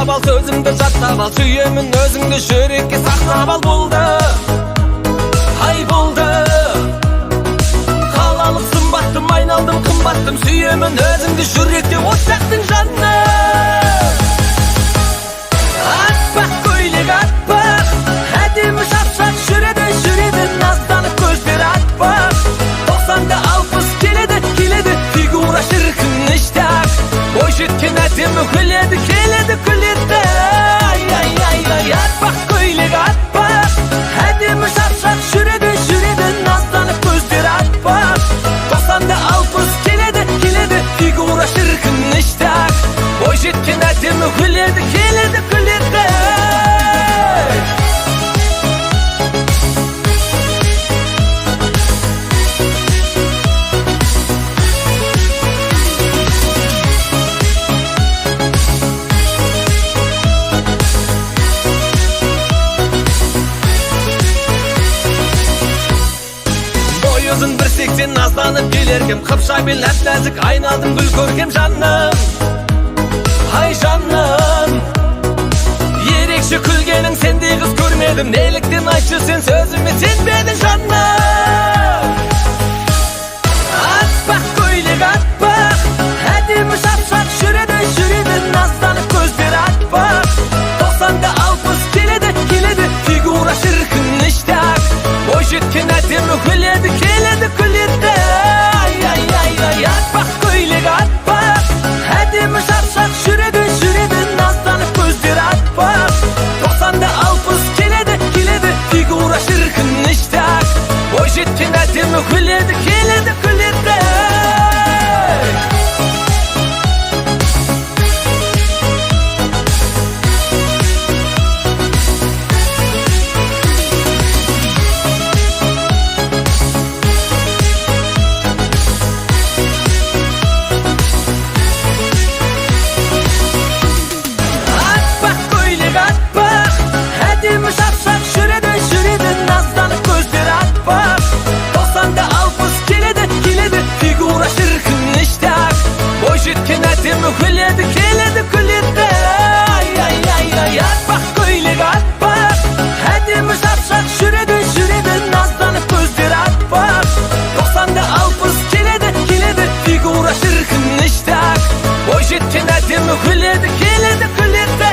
сақтап ал, сөзімді жаттап ал, сүйемін өзіңді жүрекке сақтап ал. Болды, ай болды, қалалық сымбаттым, айналдым қымбаттым, сүйемін өзіңді жүректе от жақтың жанына. Атпақ көйлек атпақ, әдемі шапшақ жүреді, назданып көздері атпақ. 90-да 60 келеді, фигура шіркін іштақ. Ой жеткен әдемі күледі, күледі. Ай, атпақ көйлек атпақ, әдемі шапшақ жүреді, назданып көздері атпақ. 90-да 60 келеді, фигура шіркін іштақ. Ой жеткен әдемі күледі, күледі. Өзін 180 назданып келергем, қыпша бел нәп-нәзік айналдым гүл көркем жаным. Ай жаным, ерекше күлгенің сендей қыз көрмедім, неліктен айтшы сен сөзіме сенбедің жаным. Атпақ көйлек атпақ, әдемі шапшақ жүреді, назданып көздері атпақ. 90-да 60 келеді, фигура шіркін іштақ. Ой жеткен әдемі күледі, күледі. Ай, атпақ көйлек атпақ, әдемі шапшақ жүреді, назданып көздері атпақ. 90-да 60 келеді, фигура шіркін іштақ. Ой жеткен әдемі күледі, күледі. Шапшақ жүреді, назданып көздері атпақ. 90-да 60 келеді, фигура шіркін іштақ. Ой жеткен әдемі күледі, күледі. Ай, атпақ көйлек атпақ, әдемі шапшақ жүреді, назданып көздері атпақ. 90-да 60 келеді, фигура шіркін іштақ. Ой жеткен әдемі күледі, күледі.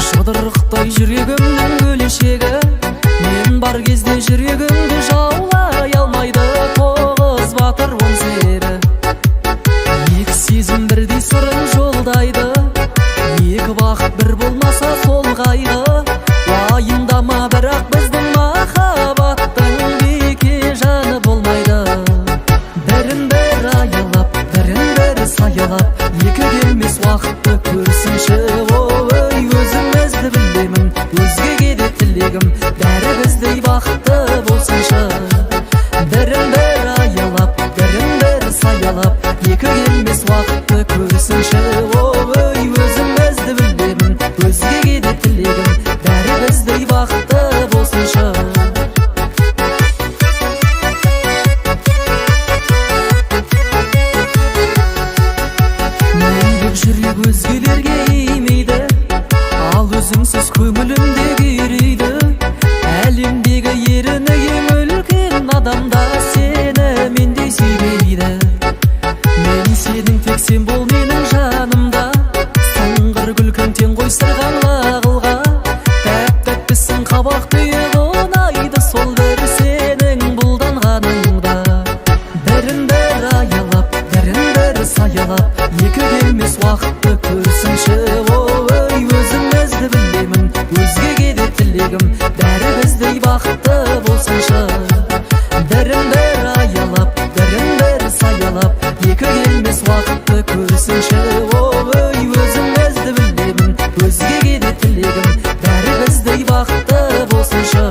Жұдырықтай жүрегімнің өлешегі, мен бар кезде жүрегімді жаулай алмайды тоғыз батыр 10 сері. Екі сезім бірдей сырын жолдайды, екі бақыт бір болмаса сол қайғы. Уайымдама, бірақ біздің махаббаттың беке жаны болмайды. Бірін бір аялап, бірін бір саялап, екі келмес уақытты көрсінші. Өзімізді білемін, өзгеге де тілегім, бәрі біздей бақытты болсыншы. Бірін бір аялап, бірін бір саялап, екі келмес уақытты көрсінші. Өзімізді білемін, өзгеге де тілегім, бәрі біздей бақытты болсыншы. Мәңгілік жүрек өзгелерге имейді, ал өзіңсіз көңілімде күйрейді. Әлемдегі еріні ең үлкен адамда сені мендей сүймейді. Мен сенің тек сен бол менің жанымда, сыңғыр күлкің тең қойсырған лағылға. Тәп-тәттісің қабақ түйіп ұнайды, сол бір сенің бұлданғаныңда. Бірін бір аялап, бірін бір саялап, екі келмес уақытты көрсінші. Өзімізді білемін, өзгеге де тілегім, бәрі біздей бақытты болсыншы. Бірін бір аялап, бірін бір саялап, екі келмес уақытты көрсінші. Өзімізді білемін, өзгеге де тілегім, бәрі біздей бақытты болсыншы.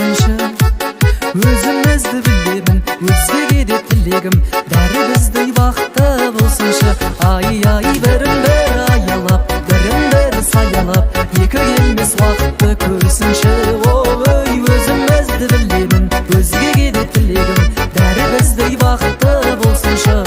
болсыншы. Өзімізді білемін, өзгеге де тілегім, бәрі біздей бақытты болсыншы. Ай-ай, бірін-бір аялап, бірін-бір саялап, екі келмес уақытты көрсінші. Ой, өзімізді білемін, өзгеге де тілегім, бәрі біздей бақытты болсыншы.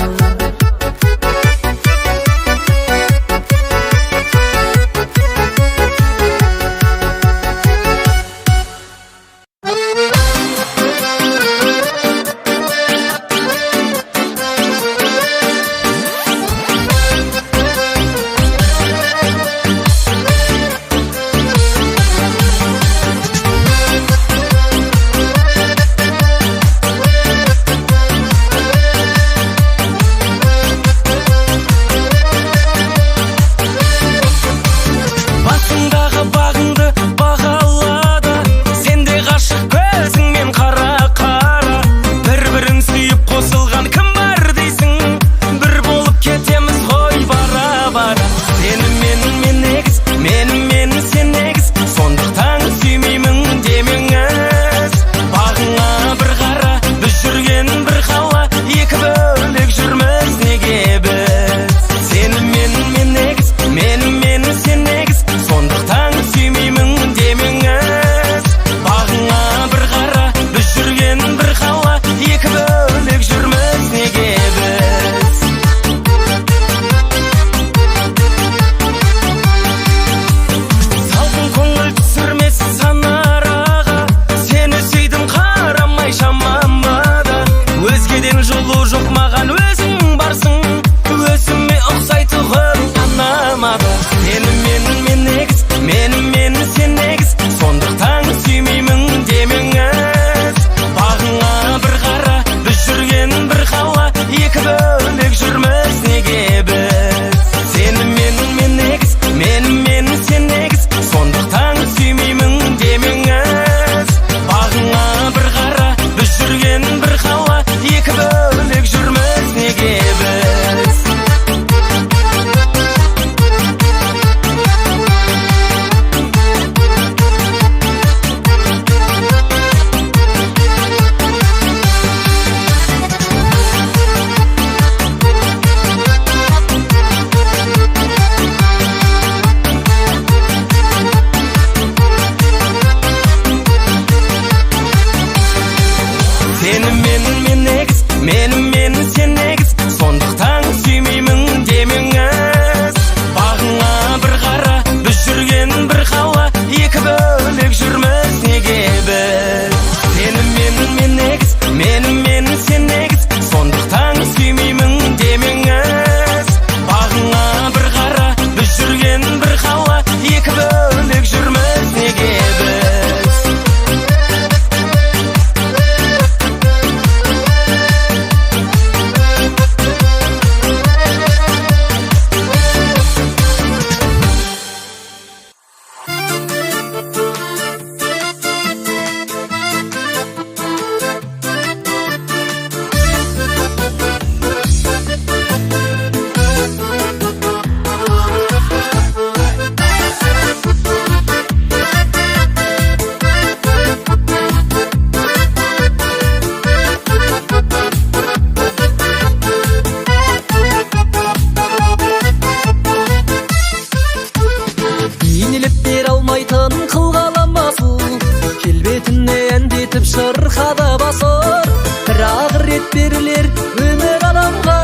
шырқада басыр бірақ рет берілер өмір адамға,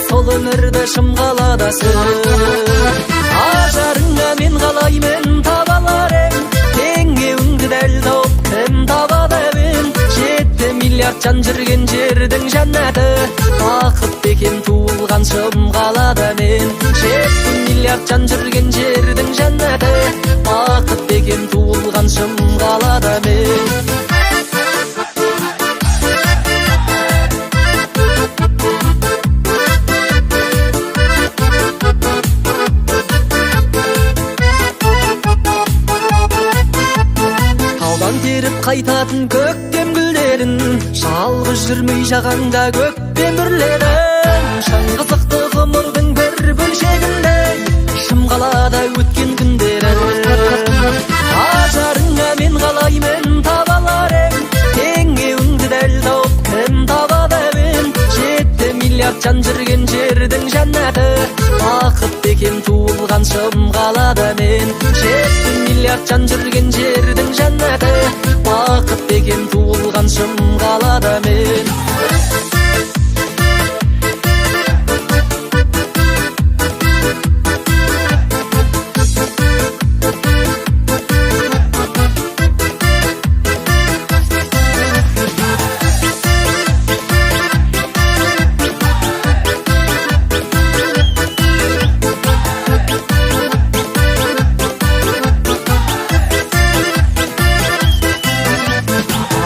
сол өмірді шымғалада сыр. Ажарыңа мен қалаймын таба алар ең, теңеуіңді дәл тауып кім табады ең? 7 миллиард жан жүрген жердің жәннаты, бақыт екен туылған шымғалада мен. 7 миллиард жан жүрген жердің жәннаты, бақыт екен туылған шымғалада мен. Теріп қайтатын көктем гүлдерін, жалғыз жүрмей жағаңда көктем бүрлерін. Шаңғызықты ғұмырдың бір бөлшегінде, шымғалада өткен күндерін. Ажарыңа мен қалаймын таба алар ең, миллиард жан жүрген жердің жәннаты, бақыт деген туылған шым қалада мен.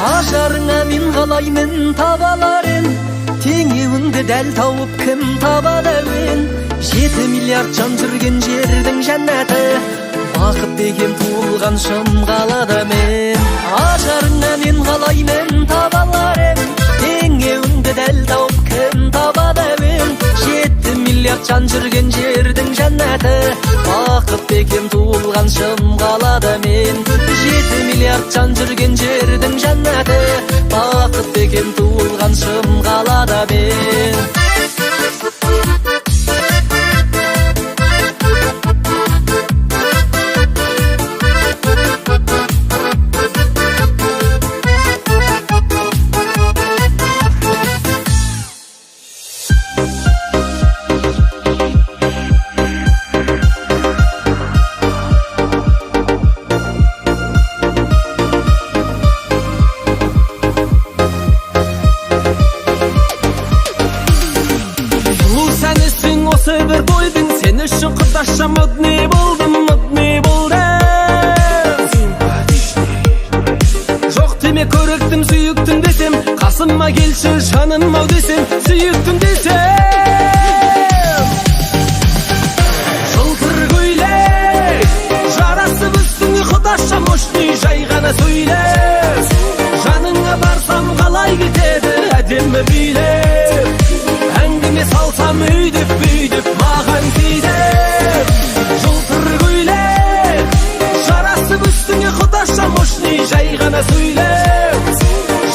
Ажарыңа мен қалаймын табаларын, теңеуіңді дәл тауып кім табады әуен. 7 миллиард жан жүрген жердің жәннаты, бақыт деген туылған шым қалада мен. Ажарыңа мен қалаймын табаларын, теңеуіңді дәл тауып кім табады әуен. 7 миллиард жан жүрген жердің жәннаты, бақыт деген туылған шым қалада мен. 7 миллиард жан жүрген жердің жәннаты, бақыт деген туылған шым қалада мен. Осы бір бойдың сен үшін құдаша модный болдым, модный болдым. Жоқ деме көріктім, сүйіктім десем, қасыма келші жаным ау десем, сүйіктім десем. Жылтыр көйлек жарасып үстіңе құдаша мощный, жай ғана сөйлеп. Жаныңа барсам қалай кетеді әдемі билеп. Әңгіме салсам өйдіп маған тиіп. Жылтыр көйлек жарасып үстіңе құдаша мощный, жай ғана сөйлеп.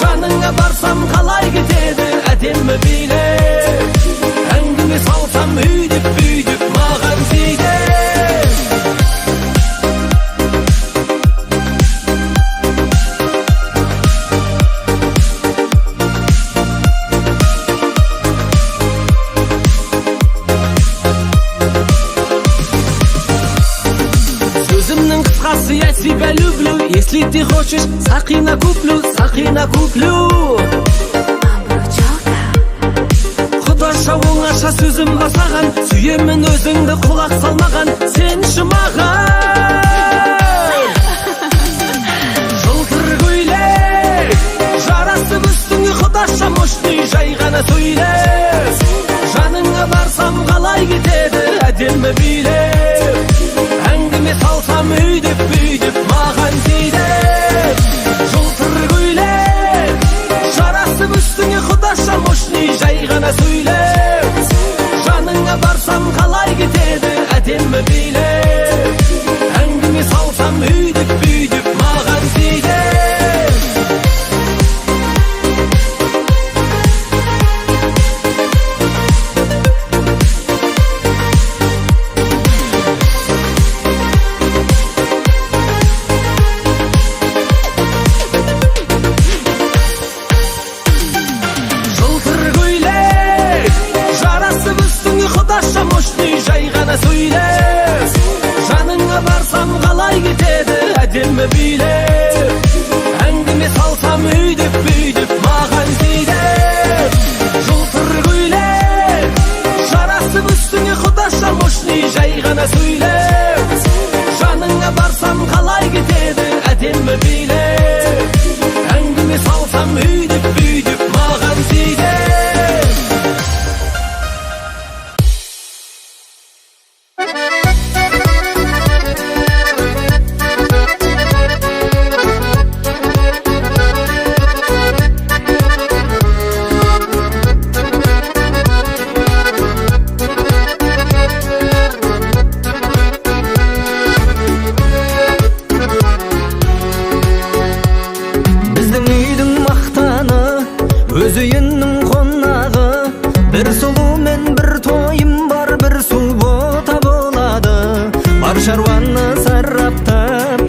Жаныңа барсам қалай кетеді әдемі билеп. Әңгіме салсам өйдіп маған тиіп. Я тебя люблю, если ты хочешь, сақина куплю, сақина куплю. Құдаша оңаша сөзім бар саған, сүйемін өзіңді құлақ салмаған, сен жұмаған. Жылтыр көйлек жарасып үстіңе құдаша мощный, жай ғана сөйлеп. Жаныңа барсам қалай кетеді әдемі билеп. Әңгіме салсам өйдіп маған тиіп. Жылтыр көйлек жарасып үстіңе құдаша мощный, жай ғана сөйлеп. Жаныңа барсам қалай кетеді әдемі билеп. Әңгіме салсам өйдіп маған тиіп. Құдаша мощный, жай ғана сөйлеп. Жаныңа барсам қалай кетеді әдемі билеп. Әңгіме салсам өйдіп маған тиіп. Жылтыр көйлек жарасып үстіңе құдаша мощный, жай ғана сөйлеп. Жаныңа барсам қалай кетеді әдемі билеп. Әңгіме салсам өйдіп маған тиіп. шаруаны сарраптап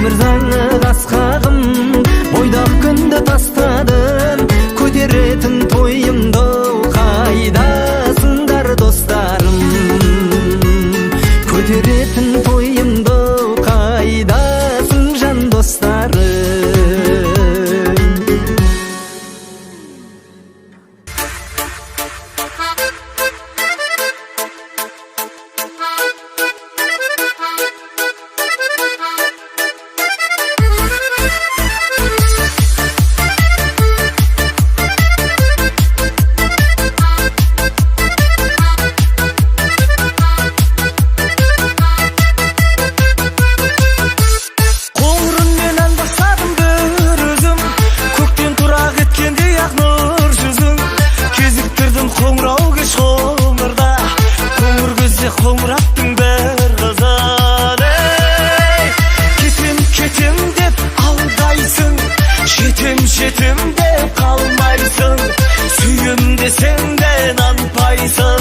мырзаңы қасқағым, бойдақ күнді тастадым, көтеретін тойымды қайдасыңдар достарым, көтеретін тойымды қайдасың жан достарым. Қоңыраттың бір қызын, кетем деп алдайсың, жетем деп қалмайсың, сүйем десең де нанбайсың.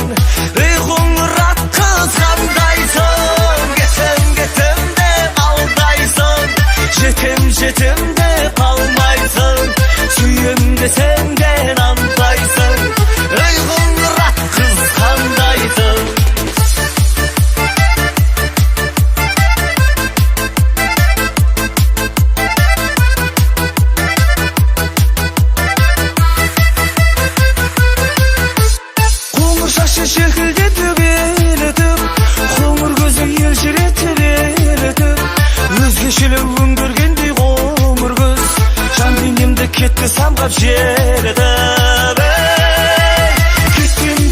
Қоңырат қыз қандайсың, кетем деп алдайсың, жетем деп қалмайсың, сүйем десең де нанбайсың. Қоңырат қыз қандайсың. Шекілдетіп елітіп, қоңыр көзі елжіретіп елітіп, өзгешелеу өңгергендей қоңыр көз, жан денемді кетті самғап желітіп.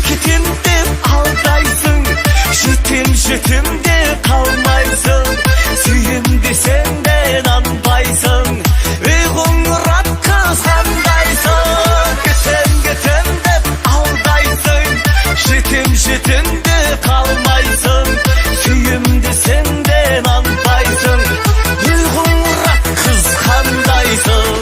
Кетем деп алдайсың, жетем деп қалмайсың, сүйем десең де нанбайсың. Қоңырат қыз қандайсың, кетем деп алдайсың, жетем де қалмайсың, сүйем десең де нанбайсың. Қоңырат қыз қандайсың.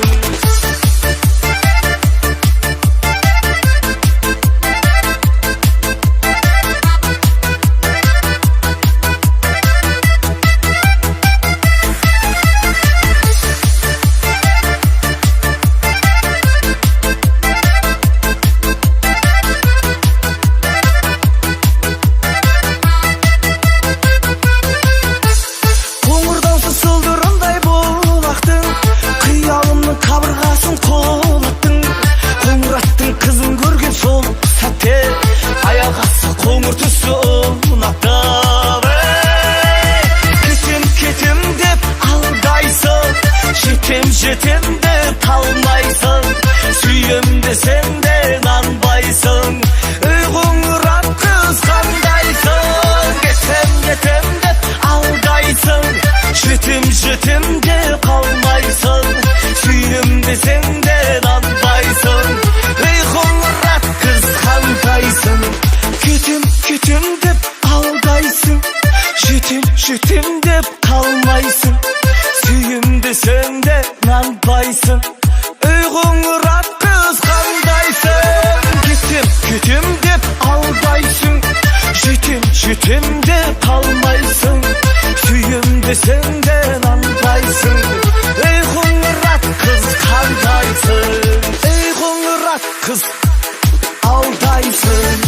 Қабырғасын қолаттың, қоңыраттың қызын көрген сол сәтте, аяқ асты қоңыр түсі ұнатты. Кетем деп алдайсың, жетем деп қалмайсың, сүйем десең де нанбайсың. Қоңырат қыз қандайсың, кетем деп алдайсың, жетем деп қалмайсың, сүйем десең де нанбайсың. Қоңырат қыз қандайсың. Кетем деп алдайсың, жетем деп қалмайсың, сүйем десең де нанбайсың. Қоңырат қыз қандайсың. Кетем деп алдайсың, жетем деп қалмайсың, сүйем десең де нанбайсың. Қоңырат қыз қандайсың. Қоңырат қыз алдайсың.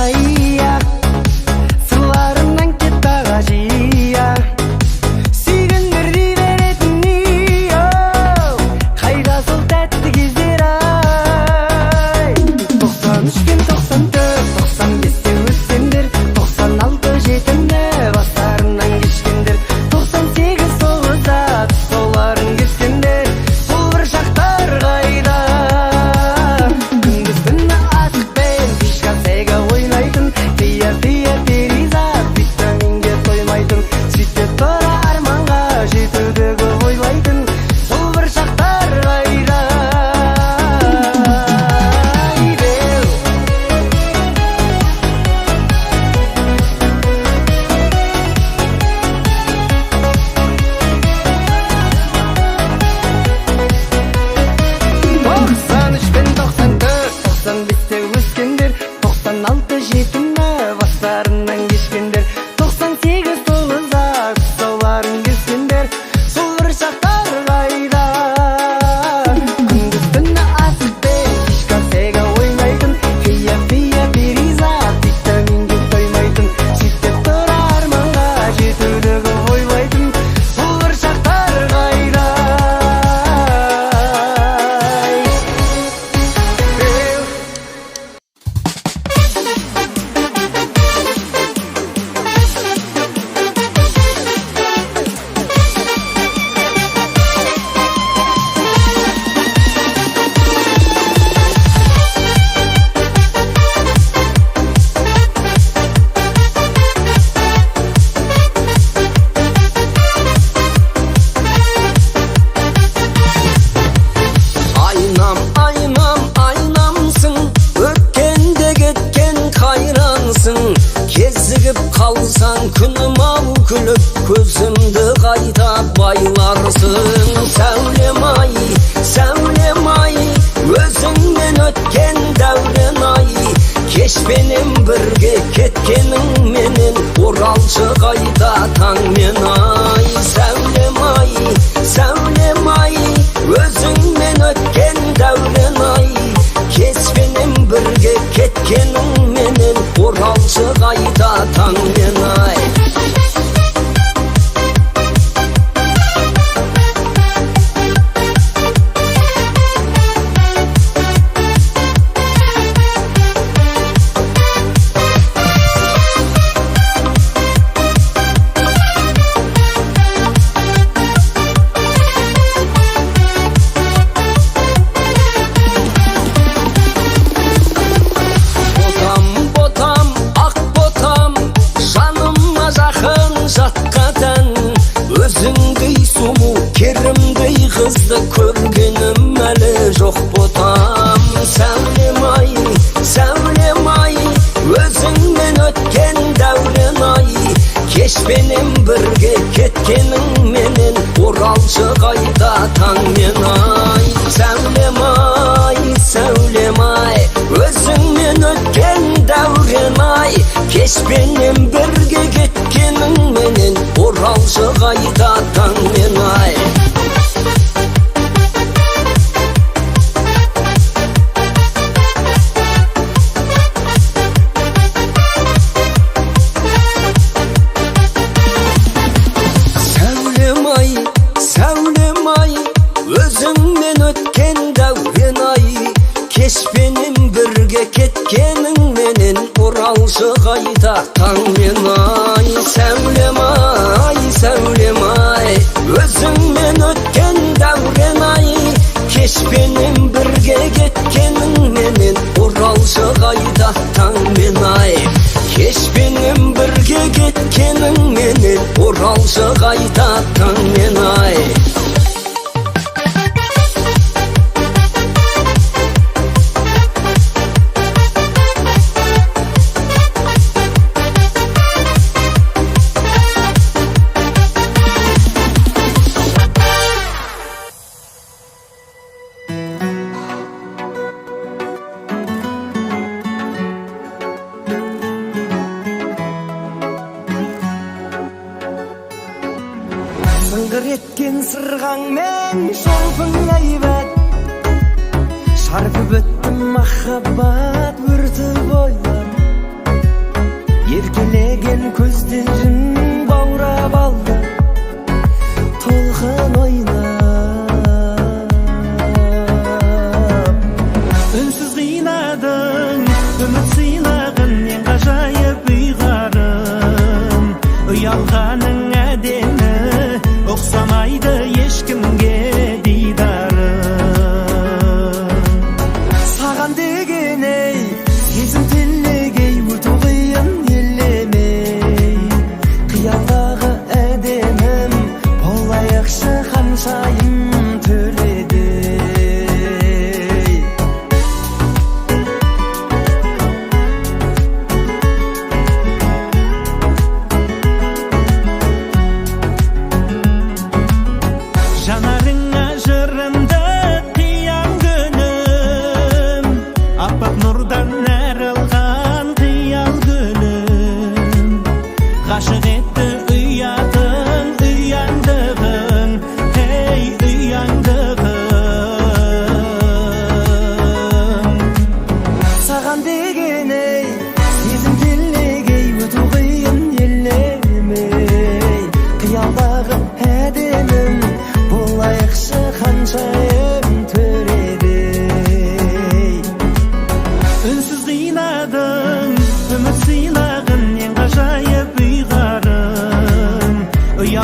ая сырларынан кетті аға жия сүйгендер дей беретін ия қайда сол тәтті кездер ай 93 пен 94 95-те өскендер 96 жетімді бастарынан кешкендер 98 тоғызда соларын кескендер бұл бір шақтар қайда күндіз түні асықпен фишка сега ойнайтын тия перизат витаминге тоймайтын сөйтіп тұра арманға жетуді көп ойлайтын бұл бір шақтар қайда пен 94 95-те өскендер 96 жетімді бастарынан кешкендер 98 тоғызда соларын кескендер сол бір шақтар қайда күндіз түні асықпен фишка сега ойнайтын фия перизат витаминге тоймайтын сөйтіп тұра арманға жетуді көп ойлайтын бұл бір шақтар қайда айнамсың өткенде кеткен қайрансың кезігіп қалсаң күнім ау күліп көзімді қайта байларсың сәулем ай өзіңмен өткен дәурен ай кешпенен бірге кеткенің менен оралшы қайта таңмен ай сәулем ай өзіңмен өткен дәурен ай кеспенен бірге кеткенің менен оралшы қайта таңмен ай ботам ақ ботам жаныма жақын жатқа тән өзіңдей сұлу керімдей қызды көргенім әлі жоқ ботам сәулем ай өзіңмен өткен дәурен ай кешпенен бірге кеткенің менен оралшы қайта таңмен ай сәулем ай өзіңмен өткен дәурен ай кешпенен бірге кеткенің менен оралшы қайта таңмен ай сәулем ай өзіңмен өткен дәурен ай кешпенен бірге кеткенің менен оралшы қайта таңмен ай сәулем ай өзіңмен өткен дәурен ай кешпенен бірге кеткенің менен оралшы қайта таңмен ай кешпенен бірге кеткенің менен оралшы қайта таңмен ай сыңғыр еткен сырғаңмен шолпың әйбат шарпып өттім махаббат өрті бойлап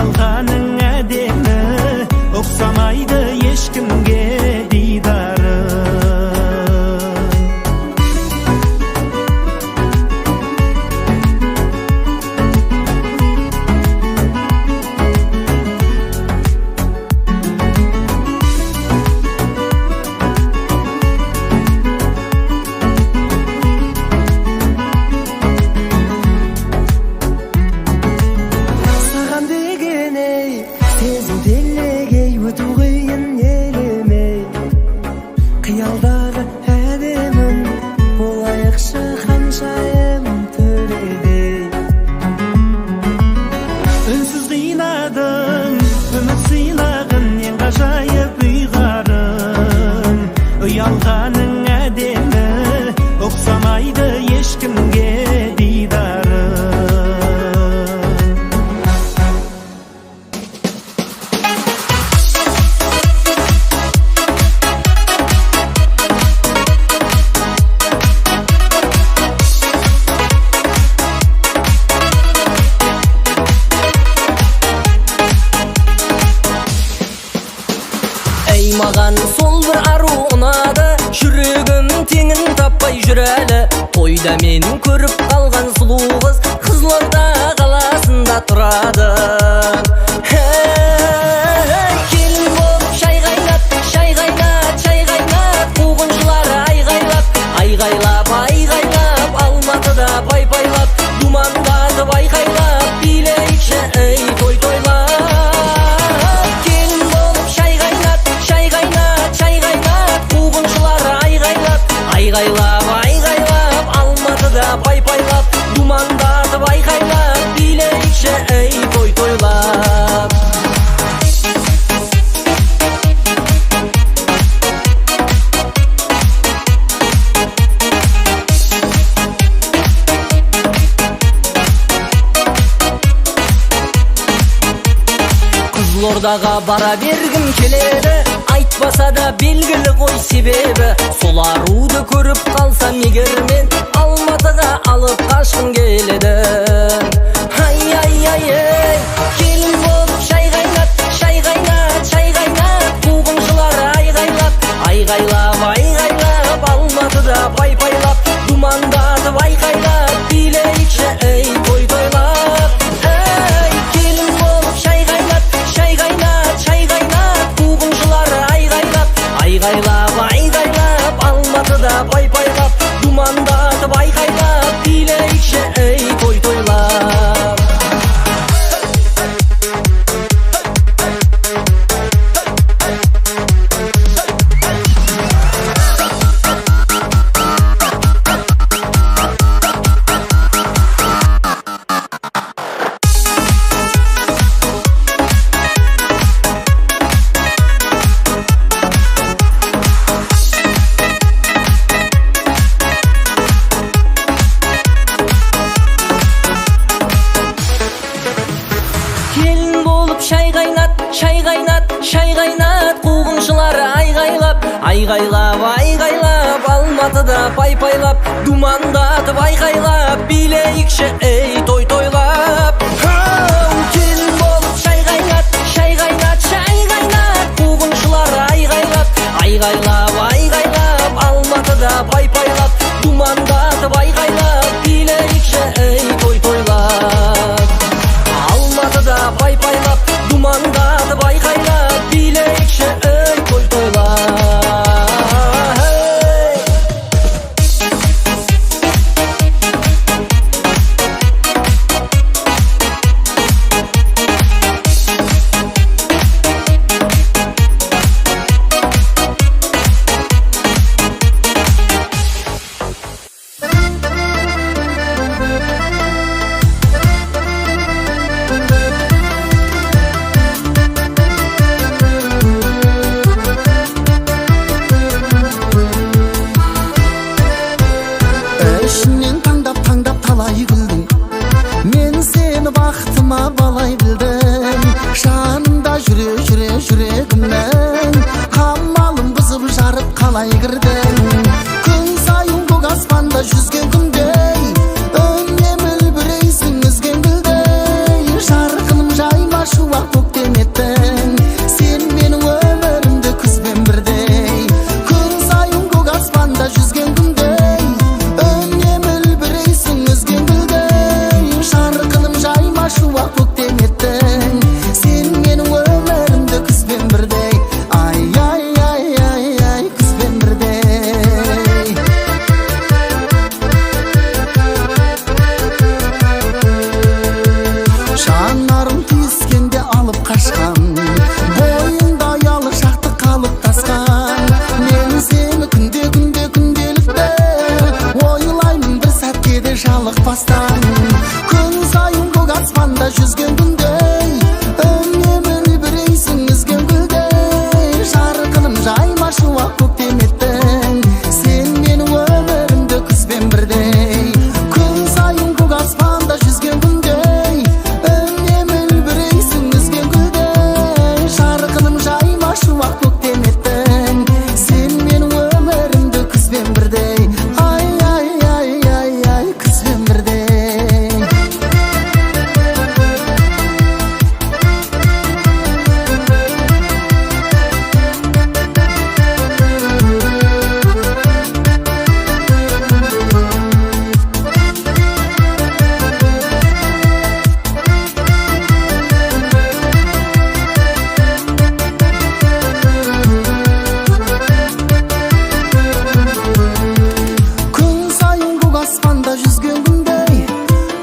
Uялғаның әдемі, ұқсамайды ешкімге дидары. Қиялдағы әдемім болайықшы ханшайым төредей. Үнсіз қинадың, үміт сыйлағын ең ғажайып ұйғарым. Ұялғаның әдемі, ұқсамайды ешкімге дидары. Маған сол бір ару ұнады, жүрегім теңін таппай жүр әлі. Тойда мен көріп қалған сұлу қыз Қызылорда қаласында тұрады. Келін болып шай қайнат, шай қайнат, шай қайнат, қуғыншылар айғайлап, Алматыда пай-пайлап, думандатып айқайлап, билейікші ей той тойлап. Айғайлап, Алматыда пай-пайлап, думандатып айқайлап, билейікші ей той тойлап. Қызылордаға бара бергім келеді, айтпаса да белгілі ғой себебі. Сол аруды көріп қалсам егер мен Алматыға алып қашқым келеді. Ай, келін болып шай қайнат, шай қайнат, шай қайнат, қуғыншылар айғайлап, Алматыда пай-пайлап, думандатып айқайлап, билейікші ей той тойлап. Келін болып шай қайнат, шай қайнат, қуғыншылар айғайлап, Алматыда пай-пайлап, думандатып айқайлап, билейікші ей той тойлап. Шай қайнат, қуғыншылар айғайлап, Алматыда пай-пайлап, думандатып айқайлап, билейікші ей той тойлап. Келін болып шай қайнат, шай қайнат, қуғыншылар айғайлап, Алматыда пай-пайлап, думандатып айқайлап, билейікші ей той тойлап. Алматыда пай-пайлап, думандатып айқайлап, билейікші ей той тойлап. жүрегімнен қамалым бұзып жарып қалай кірдің күн сайын көк аспанда жүзген күндей үнемі үлбірейсің үзген гүлдей жарқыным жайма шуақ Күн сайын көк аспанда жүзген күндей үнемі үлбірейсің үзген гүлдей жарқыным жайма шуақ көктем еттің сен менің өмірімді күзбен бірдей күн сайын көк аспанда жүзген күндей үнемі үлбірейсің үзген гүлдей жарқыным жайма шуақ көктем еттің сен менің өмірімді күзбен бірдей ай ай ай ай ай күзбен бірдей күн сайын көк аспанда жүзген күндей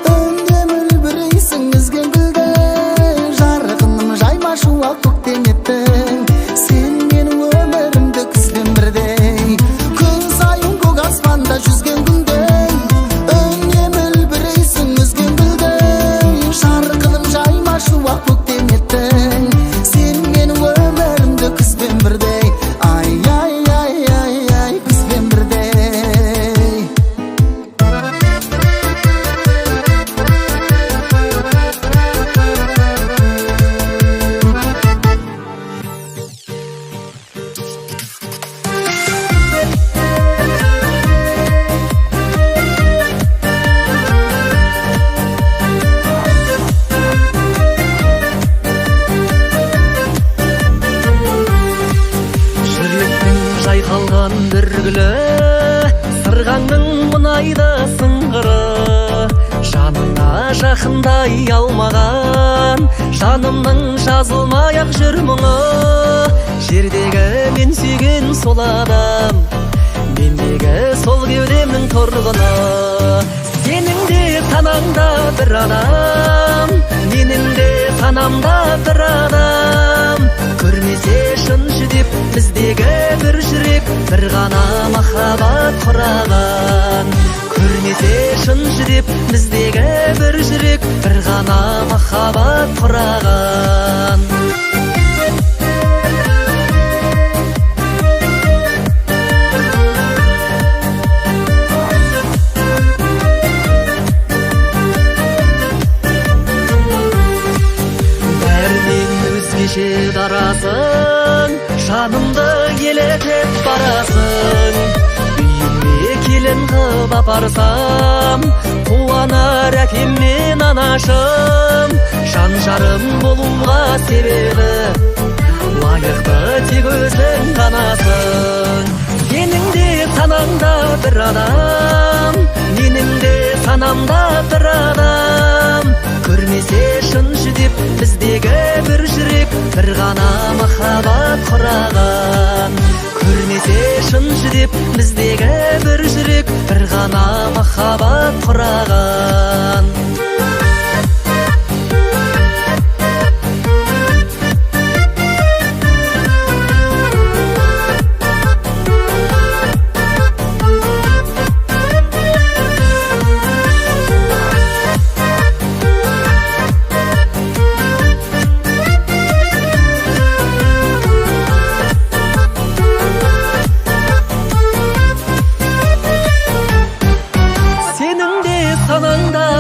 үнемі үлбірейсің үзген гүлдей жарқыным жайма шуақ көктем еттің сен менің өмірімді күзбен бірдей күн сайын көк аспанда жүзген күндей үнемі үлбірейсің үзген гүлдей жарқыным жайма шуақ көктем еттің сен менің өмірімді күзбен бірдей ай ай ай ай ай күзбен бірдей жүректің жайқалған бір гүлі сырғаңның мұнайды сыңғыры жанына жақындай алмаған жанымның жазылмай ақ жүр мұңы жердегі мен сүйген сол адам мендегі сол кеудемнің тұрғыны сенің де санаңда бір адам менің де санамда бір адам көрмесе шын жүдеп біздегі бір жүрек бір ғана махаббат құраған көрмесе шын жүдеп біздегі бір жүрек бір ғана махаббат құраған бәрінен өзгеше дарасың жанымды елетіп барасың үйіме келін қып апарсам қуанар әкем мен анашым жан жарым болуға себебі лайықты тек өзің ғанасың сенің де санаңда бір адам менің де санамда бір адам көрмесе шын жүдеп біздегі бір жүрек бір ғана махаббат құраған көрмесе шын жүдеп біздегі бір жүрек бір ғана махаббат құраған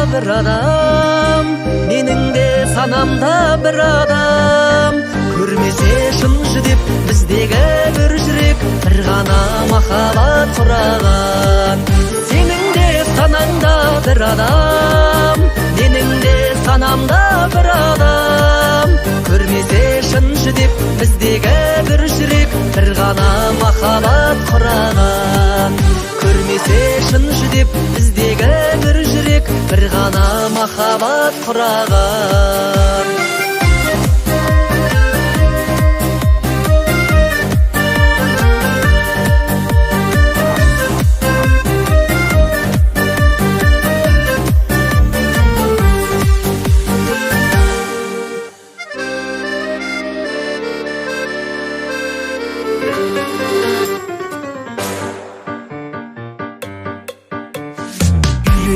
бір адам менің де санамда бір адам көрмесе шын жүдеп біздегі бір жүрек бір ғана махаббат құраған сенің де санаңда бір адам менің де санамда бір адам көрмесе шын жүдеп біздегі бір жүрек бір ғана махаббат құраған көрмесе шын жүдеп біздегі бір жүрек бір ғана махаббат құраған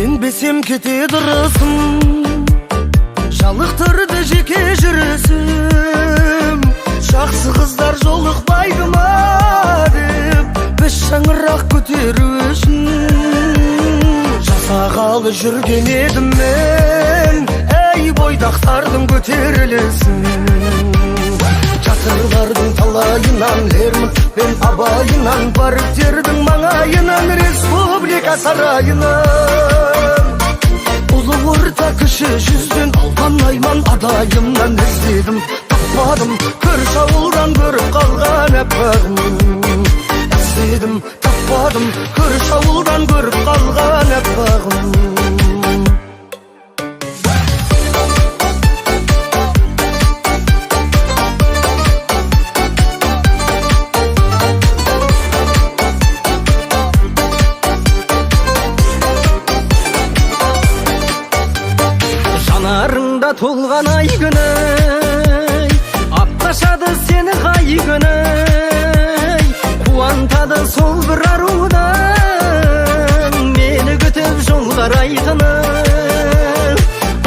Сенбесем kete durasım Жалықтырды жеке жүрісім Жақсы қыздар жолықпайды ма деп Біз шаңырақ көтеру үшін Жасағалы жүрген едім мен Әй бойдақтардың көтерілесін Жатырлардың талайынан Лермонтов пен Абайынан Парктердің маңайынан Республика сарайынан Ұлы орта кіші жүзден алған айман адайымнан іздедім Таппадым көрші ауылдан көріп қалған әппағым Іздедім таппадым көрші ауылдан көріп қалған әппағым Жанарыңда толған ай күні Апташады сені қай күні Қуантады сол бір арудан Мені күтіп жолдар айқыны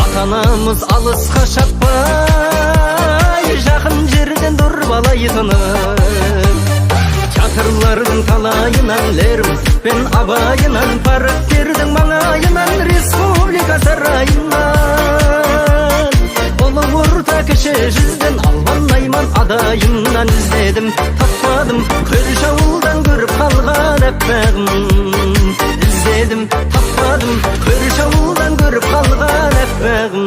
Ата-анамыз алысқа шаппай Жақын жерден дұрбалайтыны Театрлардың талайынан Лермонтов пен Абайынан Парктердің маңайынан Республика сарайынан Ұлы орта кіші жүзден алған айман адайымнан іздедім Таппадым көрші ауылдан көріп қалған әппағым Іздедім таппадым көрші ауылдан көріп қалған әппағым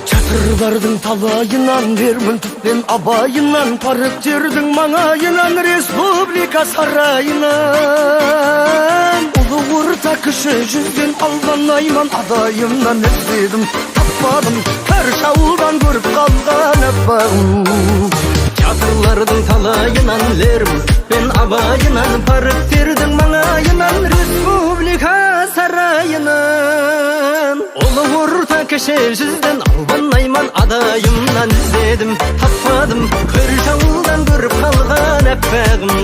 Жатырлардың талайынан Лермонтов пен Абайынан Парктердің маңайынан Республика сарайынан Ұлы орта кіші жүзден алған айман адайымнан іздедім Таппадым көрші ауылдан көріп қалған әппағым Театрлардың талайынан Лермонтов пен Абайынан Парктердің маңайынан Республика сарайынан Ұлы орта кіші жүзден алған айман адайымнан іздедім Таппадым көрші ауылдан көріп қалған әппағым